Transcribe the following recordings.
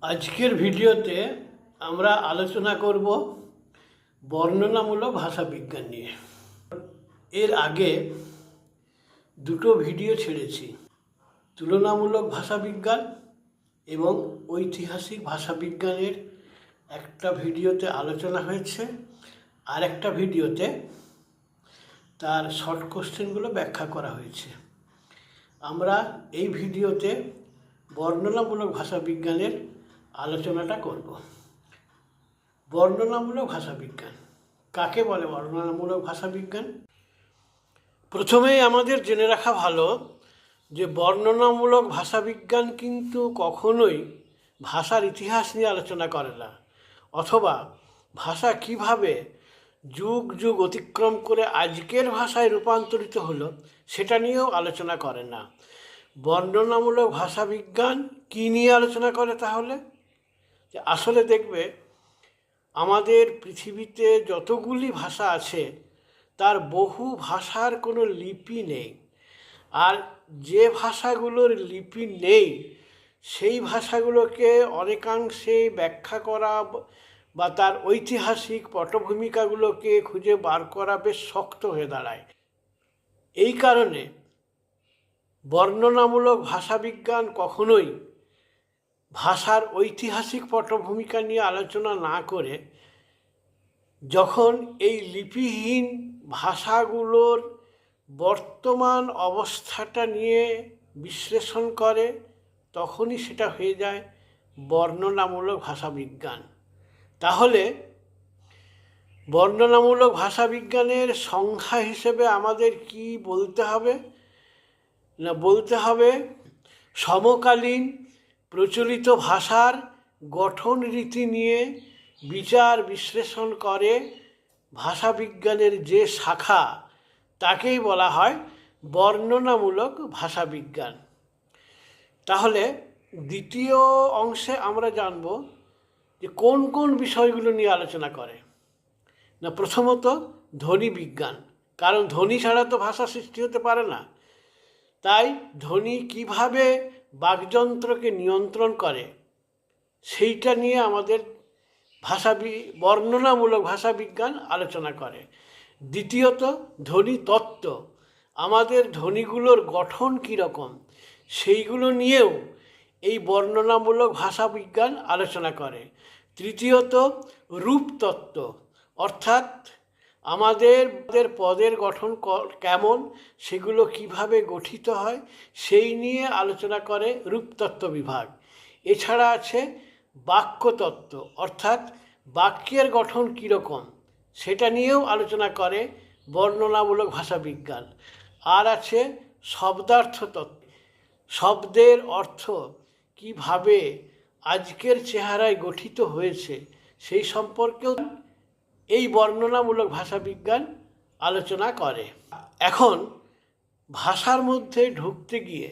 আজকের ভিডিওতে আমরা আলোচনা করব বর্ণনামূলক ভাষাবিজ্ঞান নিয়ে। এর আগে দুটো ভিডিও ছেড়েছি, তুলনামূলক ভাষাবিজ্ঞান এবং ঐতিহাসিক ভাষাবিজ্ঞানের একটা ভিডিওতে আলোচনা হয়েছে, আর একটা ভিডিওতে তার শর্ট কোশ্চেনগুলো ব্যাখ্যা করা হয়েছে। আমরা এই ভিডিওতে বর্ণনামূলক ভাষাবিজ্ঞানের আলোচনাটা করব। বর্ণনামূলক ভাষাবিজ্ঞান কাকে বলে? বর্ণনামূলক ভাষাবিজ্ঞান প্রথমেই আমাদের জেনে রাখা ভালো যে বর্ণনামূলক ভাষাবিজ্ঞান কিন্তু কখনোই ভাষার ইতিহাস নিয়ে আলোচনা করে না, অথবা ভাষা কিভাবে যুগ যুগ অতিক্রম করে আজকের ভাষায় রূপান্তরিত হলো সেটা নিয়েও আলোচনা করে না। বর্ণনামূলক ভাষাবিজ্ঞান কী নিয়ে আলোচনা করে তাহলে? যে আসলে দেখবে আমাদের পৃথিবীতে যতগুলি ভাষা আছে তার বহু ভাষার কোনো লিপি নেই, আর যে ভাষাগুলোর লিপি নেই সেই ভাষাগুলোকে অনেকাংশে ব্যাখ্যা করা বা তার ঐতিহাসিক পটভূমিকাগুলোকে খুঁজে বার করা বেশ শক্ত হয়ে দাঁড়ায়। এই কারণে বর্ণনামূলক ভাষাবিজ্ঞান কখনোই ভাষার ঐতিহাসিক পটভূমিকা নিয়ে আলোচনা না করে যখন এই লিপিহীন ভাষাগুলোর বর্তমান অবস্থাটা নিয়ে বিশ্লেষণ করে তখনই সেটা হয়ে যায় বর্ণনামূলক ভাষাবিজ্ঞান। তাহলে বর্ণনামূলক ভাষাবিজ্ঞানের সংজ্ঞা হিসেবে আমাদের কি বলতে হবে? না, বলতে হবে সমকালীন প্রচলিত ভাষার গঠন রীতি নিয়ে বিচার বিশ্লেষণ করে ভাষাবিজ্ঞানের যে শাখা তাকেই বলা হয় বর্ণনামূলক ভাষাবিজ্ঞান। তাহলে দ্বিতীয় অংশে আমরা জানব যে কোন কোন বিষয়গুলো নিয়ে আলোচনা করে। না, প্রথমত ধ্বনি বিজ্ঞান, কারণ ধ্বনি ছাড়া তো ভাষা সৃষ্টি হতে পারে না। তাই ধ্বনি কিভাবে বাকযন্ত্রকে নিয়ন্ত্রণ করে সেইটা নিয়ে আমাদের বর্ণনামূলক ভাষাবিজ্ঞান আলোচনা করে। দ্বিতীয়ত ধ্বনি তত্ত্ব, আমাদের ধ্বনিগুলোর গঠন কীরকম সেইগুলো নিয়েও এই বর্ণনামূলক ভাষাবিজ্ঞান আলোচনা করে। তৃতীয়ত রূপতত্ত্ব, অর্থাৎ আমাদের পদের গঠন কেমন, সেগুলো কিভাবে গঠিত হয় সেই নিয়ে আলোচনা করে রূপতত্ত্ব বিভাগ। এছাড়া আছে বাক্যতত্ত্ব, অর্থাৎ বাক্যের গঠন কীরকম সেটা নিয়েও আলোচনা করে বর্ণনামূলক ভাষাবিজ্ঞান। আর আছে শব্দার্থ তত্ত্ব, শব্দের অর্থ কিভাবে আজকের চেহারায় গঠিত হয়েছে সেই সম্পর্কেও এই বর্ণনামূলক ভাষাবিজ্ঞান আলোচনা করে। এখন ভাষার মধ্যে ঢুকতে গিয়ে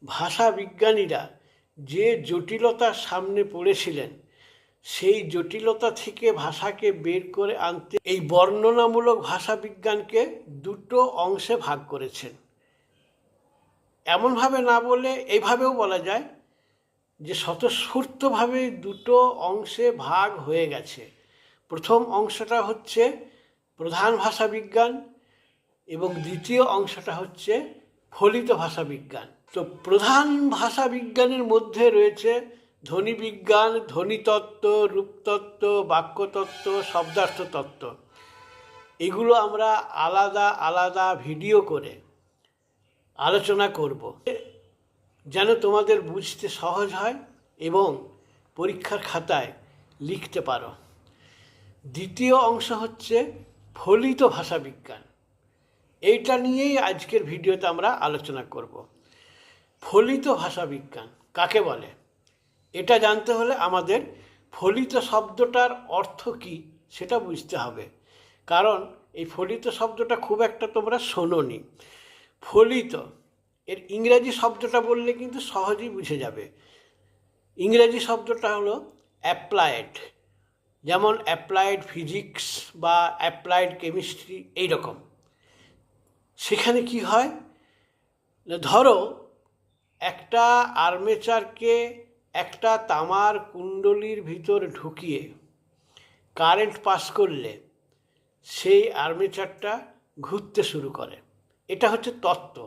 ভাষাবিজ্ঞানীরা যে জটিলতার সামনে পড়েছিলেন সেই জটিলতা থেকে ভাষাকে বের করে আনতে এই বর্ণনামূলক ভাষাবিজ্ঞানকে দুটো অংশে ভাগ করেছেন। এমনভাবে না বলে এইভাবেও বলা যায় যে স্বতঃস্ফূর্তভাবে দুটো অংশে ভাগ হয়ে গেছে। প্রথম অংশটা হচ্ছে প্রধান ভাষাবিজ্ঞান এবং দ্বিতীয় অংশটা হচ্ছে ফলিত ভাষাবিজ্ঞান। তো প্রধান ভাষাবিজ্ঞানের মধ্যে রয়েছে ধ্বনিবিজ্ঞান, ধ্বনিতত্ত্ব, রূপতত্ত্ব, বাক্যতত্ত্ব, শব্দার্থ তত্ত্ব। এগুলো আমরা আলাদা আলাদা ভিডিও করে আলোচনা করব যেন তোমাদের বুঝতে সহজ হয় এবং পরীক্ষার খাতায় লিখতে পারো। দ্বিতীয় অংশ হচ্ছে ফলিত ভাষাবিজ্ঞান, এইটা নিয়েই আজকের ভিডিওতে আমরা আলোচনা করব। ফলিত ভাষাবিজ্ঞান কাকে বলে এটা জানতে হলে আমাদের ফলিত শব্দটার অর্থ কী সেটা বুঝতে হবে, কারণ এই ফলিত শব্দটা খুব একটা তোমরা শোনোনি। ফলিত এর ইংরাজি শব্দটা বললে কিন্তু সহজেই বুঝে যাবে। ইংরাজি শব্দটা হলো অ্যাপ্লায়েড, যেমন অ্যাপ্লায়েড ফিজিক্স বা অ্যাপ্লায়েড কেমিস্ট্রি, এইরকম। সেখানে কি হয়, ধরো একটা আর্মেচারকে একটা তামার কুণ্ডলীর ভিতর ঢুকিয়ে কারেন্ট পাস করলে সেই আর্মেচারটা ঘুরতে শুরু করে। এটা হচ্ছে তত্ত্ব।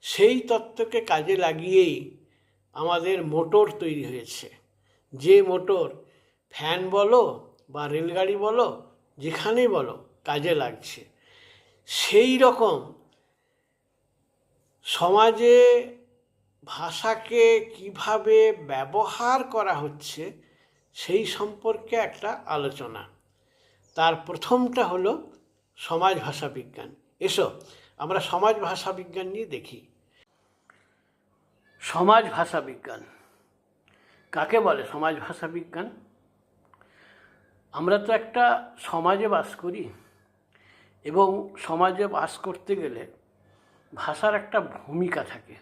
সেই তত্ত্বকে কাজে লাগিয়েই আমাদের মোটর তৈরি হয়েছে, যে মোটর ফ্যান বলো বা রেলগাড়ি বলো, যেখানেই বলো কাজে লাগছে। সেই রকম সমাজে ভাষাকে কিভাবে ব্যবহার করা হচ্ছে সেই সম্পর্কে একটা আলোচনা। তার প্রথমটা হলো সমাজ ভাষা বিজ্ঞান। এসো আমরা সমাজ ভাষা বিজ্ঞান নিয়ে দেখি। সমাজ ভাষা বিজ্ঞান কাকে বলে? সমাজ ভাষা বিজ্ঞান, আমরা তো একটা সমাজে বাস করি এবং সমাজে বাস করতে গেলে ভাষার একটা ভূমিকা থাকে।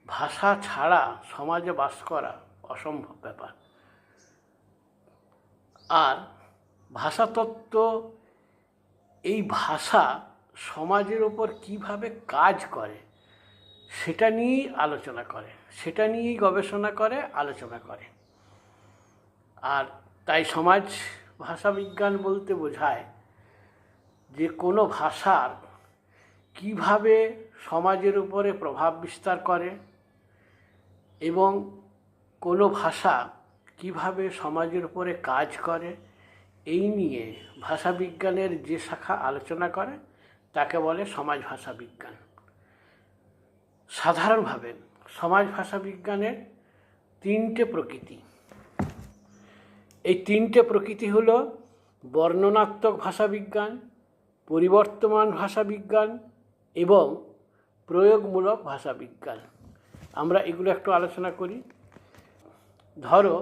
ভাষা ছাড়া সমাজে বাস করা অসম্ভব ব্যাপার। আর ভাষাতত্ত্ব এই ভাষা সমাজের ওপর কীভাবে কাজ করে সেটা নিয়েই আলোচনা করে, সেটা নিয়েই গবেষণা করে, আলোচনা করে। আর তাই সমাজ ভাষা বিজ্ঞান বলতে বোঝায় যে কোনো ভাষার কিভাবে সমাজের উপরে প্রভাব বিস্তার করে এবং কোনো ভাষা কিভাবে সমাজের উপরে কাজ করে, এই নিয়ে ভাষাবিজ্ঞানের যে শাখা আলোচনা করে তাকে বলে সমাজ ভাষা বিজ্ঞান। সাধারণভাবে সমাজ ভাষা বিজ্ঞানের তিনটে প্রকৃতি। এই তিনটে প্রকৃতি হলো বর্ণনাত্মক ভাষাবিজ্ঞান, পরিবর্তমান ভাষাবিজ্ঞান এবং প্রয়োগমূলক ভাষাবিজ্ঞান। আমরা এগুলো একটু আলোচনা করি। ধরো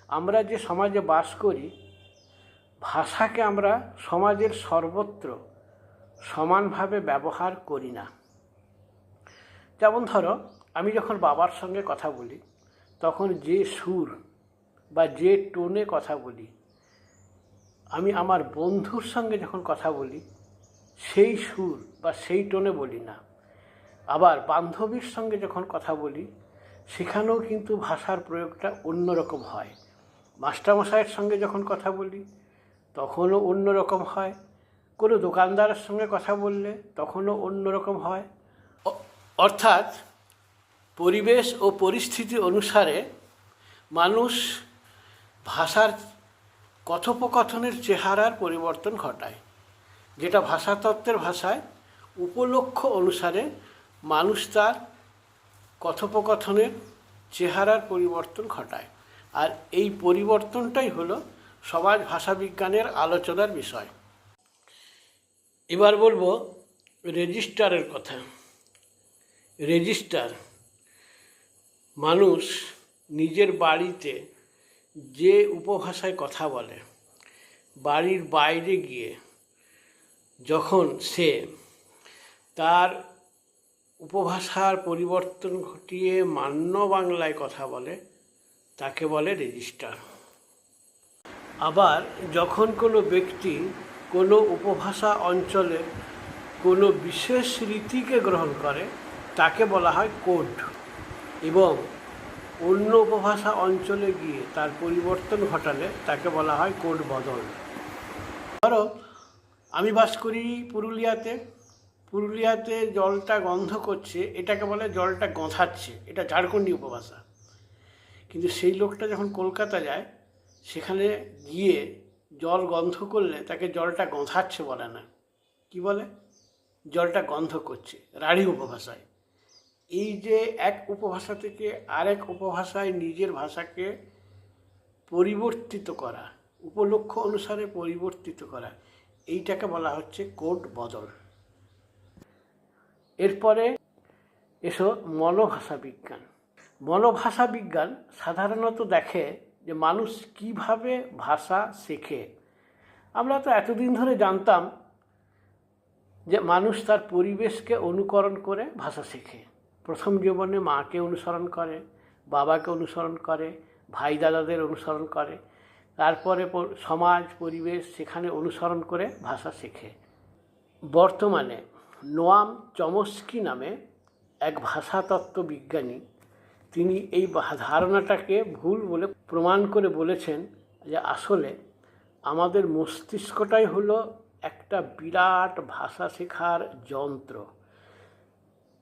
আমরা যে সমাজে বাস করি, ভাষাকে আমরা সমাজের সর্বত্র সমানভাবে ব্যবহার করি না। যেমন ধরো আমি যখন বাবার সঙ্গে কথা বলি তখন যে সুর বা যে টোনে কথা বলি, আমি আমার বন্ধুর সঙ্গে যখন কথা বলি সেই সুর বা সেই টোনে বলি না। আবার বান্ধবীর সঙ্গে যখন কথা বলি সেখানেও কিন্তু ভাষার প্রয়োগটা অন্যরকম হয়। মাস্টারমশাইয়ের সঙ্গে যখন কথা বলি তখনও অন্যরকম হয়, কোনো দোকানদারের সঙ্গে কথা বললে তখনও অন্যরকম হয়। অর্থাৎ পরিবেশ ও পরিস্থিতি অনুসারে মানুষ ভাষার কথোপকথনের চেহারার পরিবর্তন ঘটায়, যেটা ভাষাতত্ত্বের ভাষায় উপলক্ষ অনুসারে মানুষ তার কথোপকথনের চেহারার পরিবর্তন ঘটায়। আর এই পরিবর্তনটাই হলো সমাজ ভাষাবিজ্ঞানের আলোচনার বিষয়। এবার বলবো রেজিস্টারের কথা। রেজিস্টার মানুষ নিজের বাড়িতে যে উপভাষায় কথা বলে, বাড়ির বাইরে গিয়ে যখন সে তার উপভাষার পরিবর্তন ঘটিয়ে মান্য বাংলায় কথা বলে তাকে বলে রেজিস্টার। আবার যখন কোনো ব্যক্তি কোনো উপভাষা অঞ্চলের কোনো বিশেষ রীতিকে গ্রহণ করে তাকে বলা হয় কোড, এবং অন্য উপভাষা অঞ্চলে গিয়ে তার পরিবর্তন ঘটালে তাকে বলা হয় কোড বদল। ধরো আমি বাস করি পুরুলিয়াতে, পুরুলিয়াতে জলটা গন্ধ করছে এটাকে বলে জলটা গঁধাচ্ছে, এটা ঝাড়খণ্ডী উপভাষা। কিন্তু সেই লোকটা যখন কলকাতা যায় সেখানে গিয়ে জল গন্ধ করলে তাকে জলটা গঁধাচ্ছে বলে না, কি বলে? জলটা গন্ধ করছে, রাঢ়ী উপভাষায়। এই যে এক উপভাষা থেকে আরেক উপভাষায় নিজের ভাষাকে পরিবর্তিত করা, উপলক্ষ অনুসারে পরিবর্তিত করা, এইটাকে বলা হচ্ছে কোড বদল। এরপরে এসো মনোভাষা বিজ্ঞান। মনোভাষা বিজ্ঞান সাধারণত দেখে যে মানুষ কিভাবে ভাষা শেখে। আমরা তো এতদিন ধরে জানতাম যে মানুষ তার পরিবেশকে অনুকরণ করে ভাষা শেখে। প্রথম জীবনে মাকে অনুসরণ করে, বাবাকে অনুসরণ করে, ভাই দাদাদের অনুসরণ করে, তারপরে সমাজ পরিবেশ সেখানে অনুসরণ করে ভাষা শেখে। বর্তমানে নোয়াম চমস্কি নামে এক ভাষাতত্ত্ব বিজ্ঞানী তিনি এই ধারণাটাকে ভুল বলে প্রমাণ করে বলেছেন যে আসলে আমাদের মস্তিষ্কটাই হলো একটা বিরাট ভাষা শেখার যন্ত্র,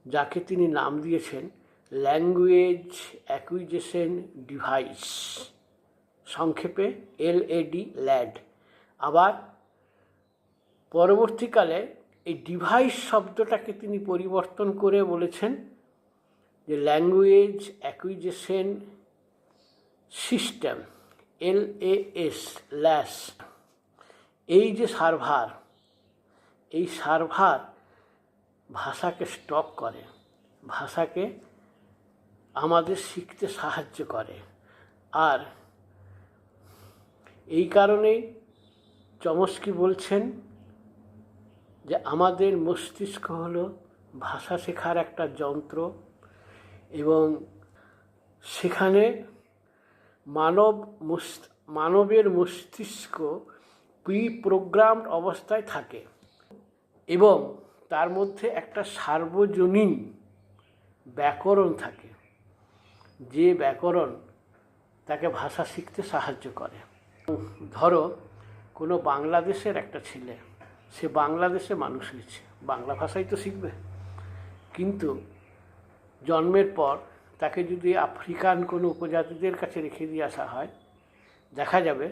যাকে তিনি নাম দিয়েছেন ল্যাঙ্গুয়েজ অ্যাকুইজিশন ডিভাইস, সংক্ষেপে LAD। আবার পরবর্তীকালে এই ডিভাইস শব্দটাকে তিনি পরিবর্তন করে বলেছেন যে ল্যাঙ্গুয়েজ অ্যাকুইজিশন সিস্টেম, LAS। এই যে সার্ভার, এই সার্ভার ভাষাকে স্টক করে, ভাষাকে আমাদের শিখতে সাহায্য করে। আর এই কারণেই চমস্কি বলছেন যে আমাদের মস্তিষ্ক হলো ভাষা শেখার একটা যন্ত্র, এবং সেখানে মানবের মস্তিষ্ক প্রি-প্রোগ্রামড অবস্থায় থাকে, এবং তার মধ্যে একটা সার্বজনীন ব্যাকরণ থাকে, যে ব্যাকরণ তাকে ভাষা শিখতে সাহায্য করে। ধরো কোনো বাংলাদেশের একটা ছেলে, সে বাংলাদেশে মানুষ হয়েছে, বাংলা ভাষাই তো শিখবে, কিন্তু জন্মের পর তাকে যদি আফ্রিকান কোনো উপজাতিদের কাছে রেখে দিয়ে আসা হয়, দেখা যাবে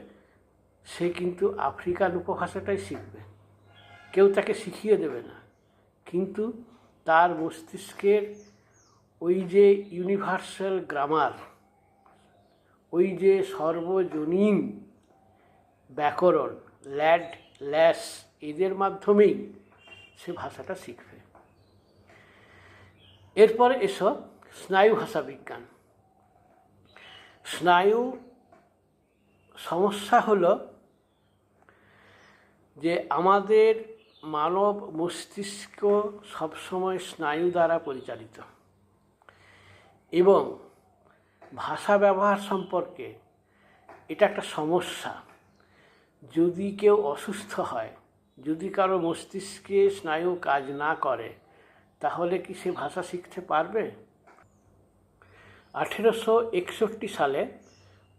সে কিন্তু আফ্রিকান উপভাষাটাই শিখবে, কেউ তাকে শিখিয়ে দেবে না। কিন্তু তার মস্তিষ্কের ওই যে ইউনিভার্সাল গ্রামার, ওই যে সর্বজনীন ব্যাকরণ, LAS, এদের মাধ্যমেই সে ভাষাটা শিখবে। এরপরে এসব স্নায়ু ভাষা বিজ্ঞান। স্নায়ু সমস্যা হলো যে আমাদের মানব মস্তিষ্ক সবসময় স্নায়ু দ্বারা পরিচালিত, এবং ভাষা ব্যবহার সম্পর্কে এটা একটা সমস্যা। যদি কেউ অসুস্থ হয়, যদি কারো মস্তিষ্কে স্নায়ু কাজ না করে, তাহলে কি সে ভাষা শিখতে পারবে? 1861 সালে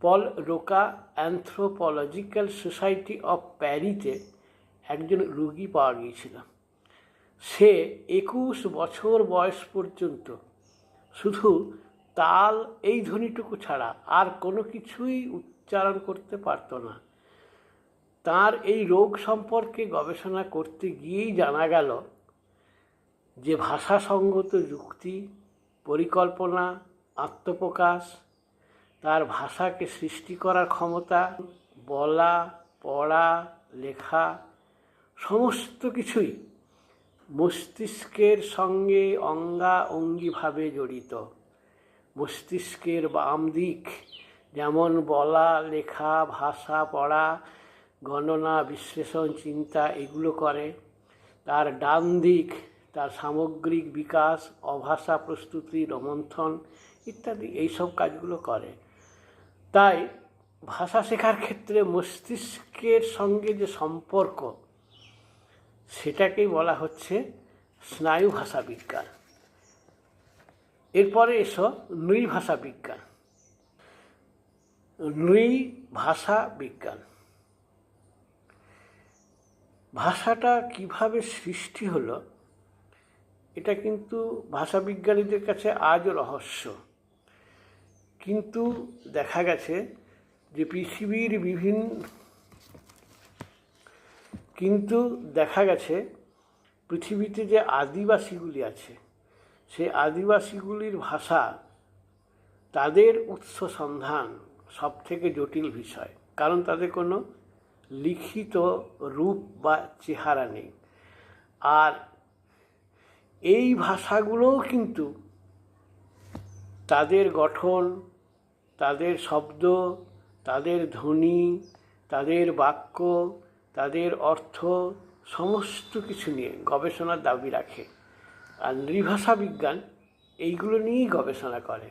পল রোকা অ্যানথ্রোপোলজিক্যাল সোসাইটি অফ প্যারিতে একজন রোগী পাওয়া গিয়েছিল। সে 21 বছর বয়স পর্যন্ত শুধু তাল এই ধ্বনিটুকু ছাড়া আর কোনো কিছুই উচ্চারণ করতে পারত না। তার এই রোগ সম্পর্কে গবেষণা করতে গিয়েই জানা গেল যে ভাষাসঙ্গত যুক্তি, পরিকল্পনা, আত্মপ্রকাশ, তার ভাষাকে সৃষ্টি করার ক্ষমতা, বলা, পড়া, লেখা, সমস্ত কিছুই মস্তিষ্কের সঙ্গে অঙ্গাঅঙ্গিভাবে জড়িত। মস্তিষ্কের বাম দিক যেমন বলা, লেখা, ভাষা, পড়া, গণনা, বিশ্লেষণ, চিন্তা এগুলো করে, তার ডান দিক তার সামগ্রিক বিকাশ, অভাষা প্রস্তুতি, রোমন্থন ইত্যাদি এইসব কাজগুলো করে। তাই ভাষা শেখার ক্ষেত্রে মস্তিষ্কের সঙ্গে যে সম্পর্ক, সেটাকেই বলা হচ্ছে স্নায়ু ভাষা বিজ্ঞান। এরপরে এসো নৃভাষা বিজ্ঞান। নৃভাষা বিজ্ঞান, ভাষাটা কিভাবে সৃষ্টি হলো এটা কিন্তু ভাষাবিজ্ঞানীদের কাছে আজও রহস্য। কিন্তু দেখা গেছে যে পৃথিবীতে যে আদিবাসীগুলি আছে, সেই আদিবাসীগুলির ভাষা, তাদের উৎস সন্ধান সব থেকে জটিল বিষয়, কারণ তাদের কোনো লিখিত রূপ বা চেহারা নেই। আর এই ভাষাগুলোও কিন্তু তাদের গঠন, তাদের শব্দ, তাদের ধ্বনি, তাদের বাক্য, তাদের অর্থ সমস্ত কিছু নিয়ে গবেষণার দাবি রাখে। আর নৃভাষা বিজ্ঞান এইগুলো নিয়েই গবেষণা করে।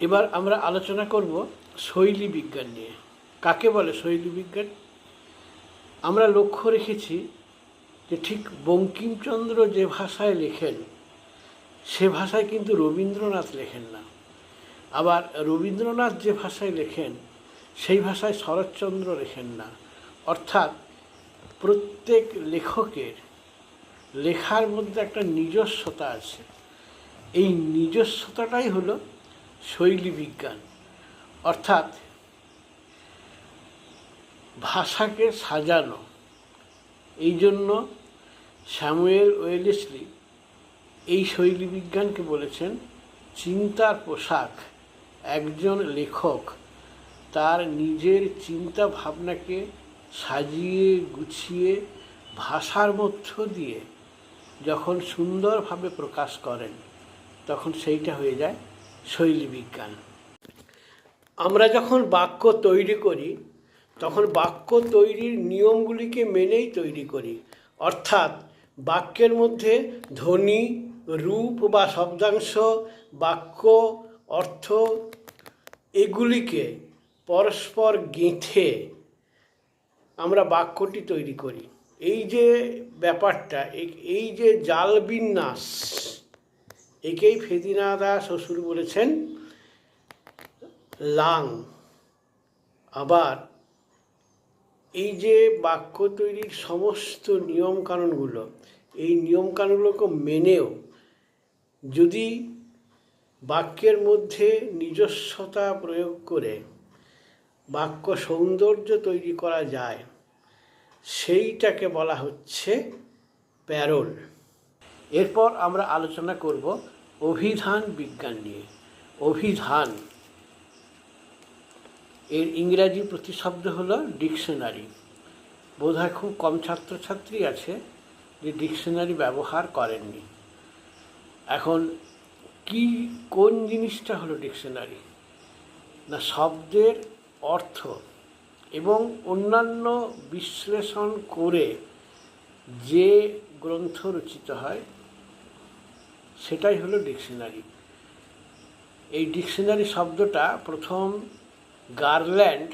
এবার আমরা আলোচনা করব শৈলী বিজ্ঞান নিয়ে। কাকে বলে শৈলী বিজ্ঞান? আমরা লক্ষ্য রেখেছি যে ঠিক বঙ্কিমচন্দ্র যে ভাষায় লেখেন, সে ভাষায় কিন্তু রবীন্দ্রনাথ লেখেন না। আবার রবীন্দ্রনাথ যে ভাষায় লেখেন সেই ভাষায় শরৎচন্দ্র লেখেন না। অর্থাৎ প্রত্যেক লেখকের লেখার মধ্যে একটা নিজস্বতা আছে। এই নিজস্বতাটাই হলো শৈলী বিজ্ঞান। অর্থাৎ ভাষাকে সাজানো। এই জন্য স্যামুয়েল ওয়েলেসলি এই শৈলী বিজ্ঞানকে বলেছেন চিন্তার পোশাক। একজন লেখক তার নিজের চিন্তা ভাবনাকে সাজিয়ে গুছিয়ে ভাষার মধ্য দিয়ে যখন সুন্দরভাবে প্রকাশ করেন তখন সেইটা হয়ে যায় শৈলী বিজ্ঞান। আমরা যখন বাক্য তৈরি করি তখন বাক্য তৈরির নিয়মগুলিকে মেনেই তৈরি করি। অর্থাৎ বাক্যের মধ্যে ধ্বনি, রূপ বা শব্দাংশ, বাক্য, অর্থ এগুলিকে পরস্পর গেঁথে আমরা বাক্যটি তৈরি করি। এই যে ব্যাপারটা, এই যে জাল বিন্যাস, একেই ফেদিনাদা শ্বশুর বলেছেন লাং। আবার এই যে বাক্য তৈরির সমস্ত নিয়মকানুনগুলো, এই নিয়মকানুনগুলোকে মেনেও যদি বাক্যের মধ্যে নিজস্বতা প্রয়োগ করে বাক্য সৌন্দর্য তৈরি করা যায়, সেইটাকে বলা হচ্ছে প্যারোল। এরপর আমরা আলোচনা করব অভিধান বিজ্ঞান নিয়ে। অভিধান এর ইংরাজি প্রতিশব্দ হলো ডিকশনারি। বোধহয় খুব কম ছাত্রছাত্রী আছে যে ডিকশনারি ব্যবহার করেননি। এখন কোন জিনিসটা হলো ডিকশনারি? না, শব্দের অর্থ এবং অন্যান্য বিশ্লেষণ করে যে গ্রন্থ রচিত হয় সেটাই হলো ডিকশনারি। এই ডিকশনারি শব্দটা প্রথম গারল্যান্ড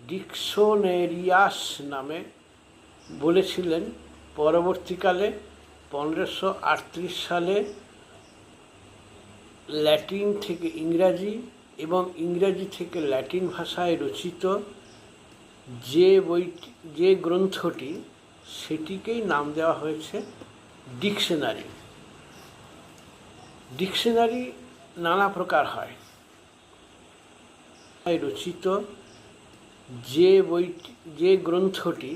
ডিকশনেরিয়াস নামে বলেছিলেন। পরবর্তীকালে 1538 সালে ল্যাটিন থেকে ইংরাজি এবং ইংরাজি থেকে ল্যাটিন ভাষায় রচিত যে গ্রন্থটি, সেটিকেই নাম দেওয়া হয়েছে ডিকশনারি। ডিকশনারি নানা প্রকার হয়। রচিত যে গ্রন্থটি,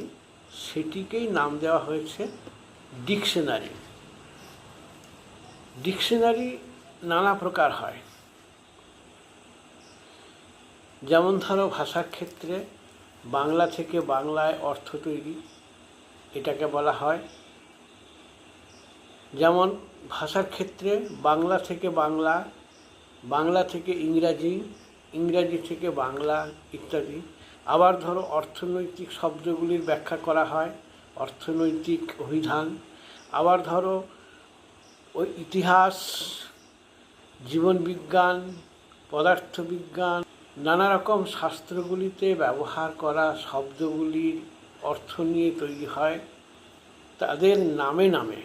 সেটিকেই নাম দেওয়া হয়েছে ডিকশনারি। ডিকশনারি নানা প্রকার হয়। যেমন ধরো ভাষার ক্ষেত্রে বাংলা থেকে বাংলায় অর্থ তৈরি, এটাকে বলা হয়। যেমন ভাষার ক্ষেত্রে বাংলা থেকে বাংলা, বাংলা থেকে ইংরাজি, ইংরাজি থেকে বাংলা ইত্যাদি। আবার ধরো অর্থনৈতিক শব্দগুলির ব্যাখ্যা করা হয়, অর্থনৈতিক অভিধান। আবার ধরো ওই ইতিহাস, জীবনবিজ্ঞান, পদার্থবিজ্ঞান, নানা রকম শাস্ত্রগুলিতে ব্যবহার করা শব্দগুলির অর্থ নিয়ে তৈরি হয় তাদের নামে নামে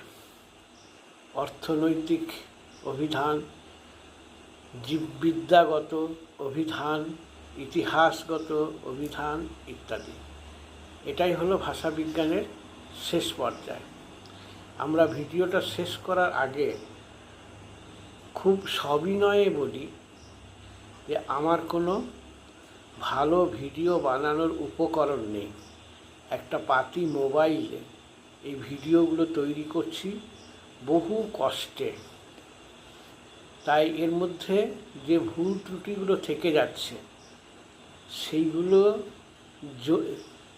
অর্থনৈতিক অভিধান, জীববিদ্যাগত অভিধান, ইতিহাসগত অভিধান ইত্যাদি। এটাই হলো ভাষাবিজ্ঞানের শেষ পর্যায়। আমরা ভিডিওটা শেষ করার আগে খুব সবিনয়ে বলি যে আমার কোনো ভালো ভিডিও বানানোর উপকরণ নেই। একটা পাতি মোবাইলে এই ভিডিওগুলো তৈরি করছি বহু কষ্টে। তাই এর মধ্যে যে ভুল ত্রুটিগুলো থেকে যাচ্ছে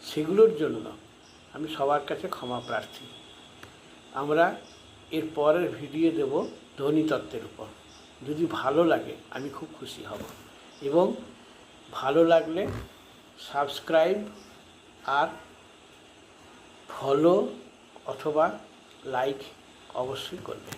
সেগুলোর জন্য আমি সবার কাছে ক্ষমা প্রার্থী। আমরা এর পরের ভিডিও দেব ধ্বনিতত্ত্বের উপর। যদি ভালো লাগে আমি খুব খুশি হব, এবং ভালো লাগলে সাবস্ক্রাইব আর ফলো অথবা লাইক অবশ্যই করবে।